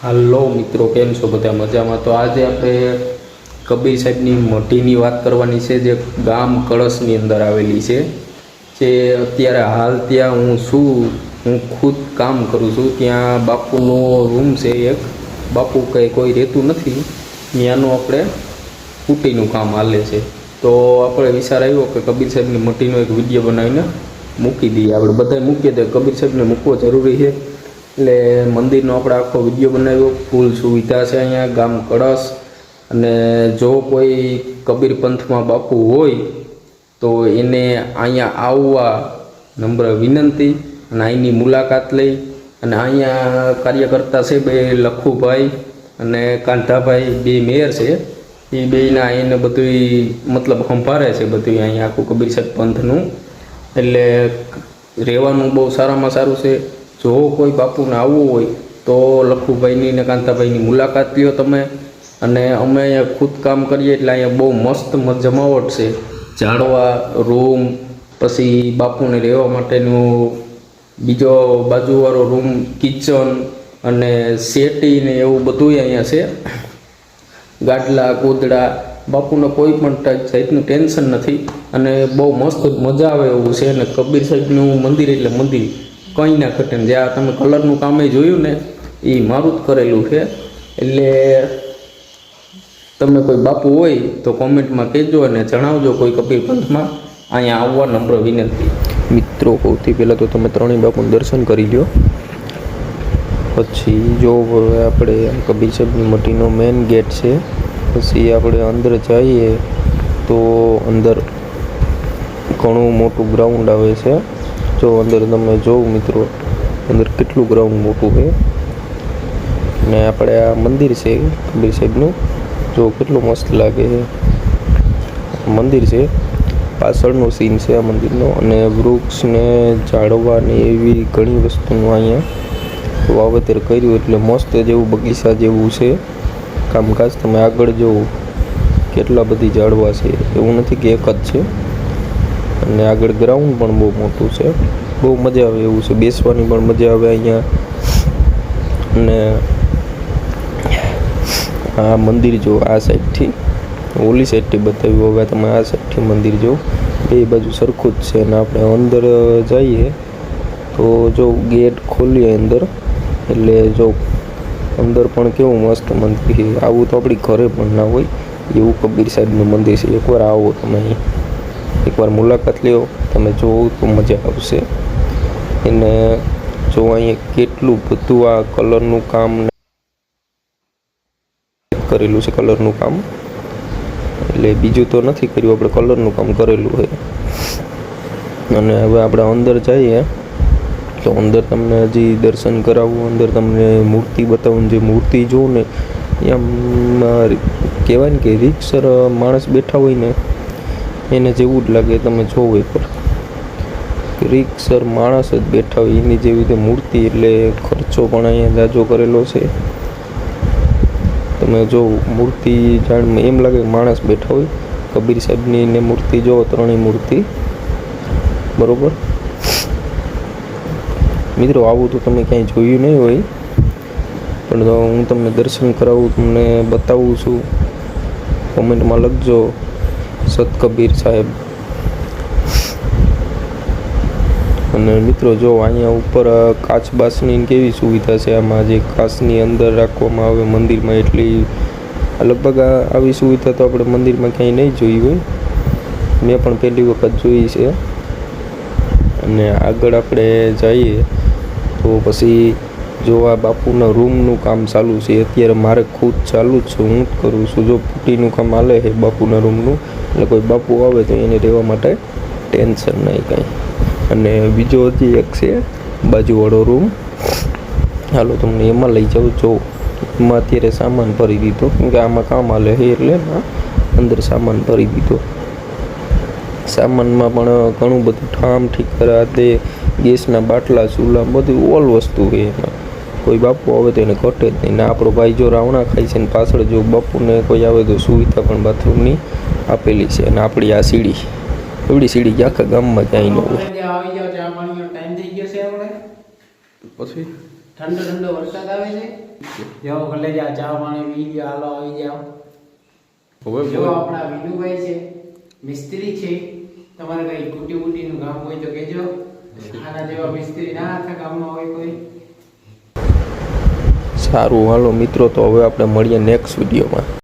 હાલો મિત્રો, કેમ છો બધા? મજામાં? તો આજે આપણે કબીર સાહેબની મઢીની વાત કરવાની છે, જે ગામ કળશની અંદર આવેલી છે. જે અત્યારે હાલ ત્યાં હું ખુદ કામ કરું છું. ત્યાં બાપુનો રૂમ છે એક. બાપુ કંઈ કોઈ રહેતું નથી ત્યાંનું, આપણે કુટીનું કામ હાલે છે. તો આપણે વિચાર આવ્યો કે કબીર સાહેબની મઢીનો એક વિડીયો બનાવીને મૂકી દઈએ. આપણે બધાય મૂકીએ તો કબીર સાહેબને મૂકવો જરૂરી છે. એટલે મંદિરનો આપણે આખો વિડીયો બનાવ્યો. ફૂલ સુવિધા છે અહીંયા ગામ કળશ. અને જો કોઈ કબીર પંથમાં બાપુ હોય તો એને અહીંયા આવવા નમ્ર વિનંતી, અને અહીંની મુલાકાત લઈ. અને અહીંયા કાર્યકર્તા છે બે, લખુભાઈ અને કાંધાભાઈ, બે મેયર છે. એ બેયના એને બધું મતલબ સંભાળે છે બધું અહીંયા આખું કબીર સાહેબ પંથનું. એટલે રહેવાનું બહુ સારામાં સારું છે. જો કોઈ બાપુને આવવું હોય તો લખુભાઈની ને કાંતાભાઈની મુલાકાત લ્યો તમે. અને અમે અહીંયા ખુદ કામ કરીએ એટલે અહીંયા બહુ મસ્ત જમાવટ છે. ઝાડવા, રૂમ, પછી બાપુને રહેવા માટેનું બીજો બાજુવાળો રૂમ, કિચન અને શેટી ને એવું બધું અહીંયા છે. ગાડલા, ગોદડા, બાપુને કોઈ પણ જાતનું ટેન્શન નથી. અને બહુ મસ્ત મજા આવે એવું છે. અને કબીર સાહેબનું મંદિર એટલે મંદિર, કંઈ ના ઘટે ને. જ્યાં તમે કલરનું કામે જોયું ને એ મારું જ કરેલું છે. એટલે તમે કોઈ બાપુ હોય તો કોમેન્ટમાં કહેજો અને જણાવજો કોઈ કબીર પંથમાં અહીંયા આવવા નમ્ર વિનંતી. મિત્રો, સૌથી પહેલાં તો તમે ત્રણેય બાપુનું દર્શન કરી લો. પછી જો આપણે કબીર સાહેબની મઢીનો મેઇન ગેટ છે. પછી આપણે અંદર જઈએ તો અંદર ઘણું મોટું ગ્રાઉન્ડ આવે છે. જો અંદર તમે જોવો મિત્રો, અંદર કેટલું ગ્રાઉન્ડ મોટું છે. ને આપણે આ મંદિર છે કબીર સાહેબનું, જો કેટલું મસ્ત લાગે છે. મંદિર છે, પાછળનો સીન છે આ મંદિરનો. અને વૃક્ષ ને ઝાડવા ને એવી ઘણી વસ્તુનું અહીંયા વાવેતર કર્યું, એટલે મસ્ત જેવું બગીચા જેવું છે કામકાજ. તમે આગળ જોવો કેટલા બધી ઝાડવા છે, એવું નથી કે એક જ છે. અને આગળ ગ્રાઉન્ડ પણ બહુ મોટું છે, બહુ મજા આવે એવું છે. બેસવાની પણ મજા આવે અહીંયા. અને આ મંદિર જો આ સાઈડથી, ઓલી સાઈડથી બતાવ્યું, હવે તમે આ સાઈડથી મંદિર જો, બે બાજુ સરખું જ છે. અને આપણે અંદર જઈએ તો જો ગેટ ખોલીએ અંદર, એટલે જો અંદર પણ કેવું મસ્ત મંદિર છે. આવું તો આપણી ઘરે પણ ના હોય એવું કબીર સાહેબનું મંદિર છે. એકવાર આવો તમે અહીં, એકવાર મુલાકાત લ્યો, તમે જોવો તો મજા આવશે. એને જો અહીંયા કેટલું બધું આ કલરનું કામ કરેલું છે, કલરનું કામ. એટલે બીજું તો નથી કર્યું, આપણે કલરનું કામ કરેલું છે. અને હવે આપણે અંદર જઈએ તો અંદર તમને હજી દર્શન કરાવવું, અંદર તમને મૂર્તિ બતાવું. જે મૂર્તિ જોઉં ને એમ કહેવાય ને કે રીતસર માણસ બેઠા હોય ને એને જેવું જ લાગે. તમે જોવો એકવાર, રીતસર માણસ જ બેઠા હોય એની જેવી રીતે મૂર્તિ. એટલે ખર્ચો પણ અહીંયા જાજો કરેલો છે. તમે જો મૂર્તિ જાણ એમ લાગે માણસ બેઠા હોય. કબીર સાહેબની ને મૂર્તિ જો, ત્રણેય મૂર્તિ બરોબર. મિત્રો, આવું તો તમે ક્યાંય જોયું નહીં હોય, પણ હું તમને દર્શન કરાવું, તમને બતાવું છું. કોમેન્ટમાં લખજો સત કબીર સાહેબ. અને મિત્રો જો અહીંયા ઉપર કાચબાસની કેવી સુવિધા છે. આમાં જે કાચની અંદર રાખવામાં આવે મંદિરમાં, એટલી લગભગ આવી સુવિધા તો આપણે મંદિરમાં ક્યાંય નહીં જોઈ હોય. મેં પણ પહેલી વખત જોઈ છે. અને આગળ આપણે જઈએ તો પછી જો આ બાપુના રૂમનું કામ ચાલુ છે અત્યારે. મારે ખુદ ચાલુ જ છે, હું જ કરું છું. જો પુટીનું કામ હાલે છે બાપુના રૂમનું, એટલે કોઈ બાપુ આવે તો એને રહેવા માટે ટેન્શન નહીં કાંઈ. અને બીજો હજી એક છે બાજુવાળો રૂમ, હાલો તમને એમાં લઈ જાઉં. જો એમાં અત્યારે સામાન ભરી દીધો, કેમ કે આમાં કામ હાલે છે એટલે અંદર સામાન ભરી દીધો. સામાનમાં પણ ઘણું બધું ઠામ ઠીકરા દે, ગેસના બાટલા, ચૂલા, બધું ઓલ વસ્તુ છે એમાં. કોઈ બાપુ આવે તો એને ઘટે જ નહીં. ને આપણો ભાઈ જો રાવણા ખાય છે ને પાછળ જો બાપુને કોઈ આવે તો સુવિધા પણ બાથરૂમની આપેલી છે. અને આપણી આ સીડી, એવડી સીડી આખા ગામમાં ક્યાંય ન હોય. પછી ઠંડો ઠંડો વરસાદ આવે છે. જાઓ ભલે જા ચા પાણી પી ગયા, હાલો આવી જાઓ. હવે જો બોલ. આપણા વિનુભાઈ છે, મિસ્ત્રી છે. તમારે કઈ તૂટી બૂટીનું કામ હોય તો કહેજો. આના જેવા મિસ્ત્રી ના આખા ગામમાં હોય કોઈ. સારું હાલો મિત્રો, તો હવે આપણે મળીએ નેક્સ્ટ વિડીયોમાં.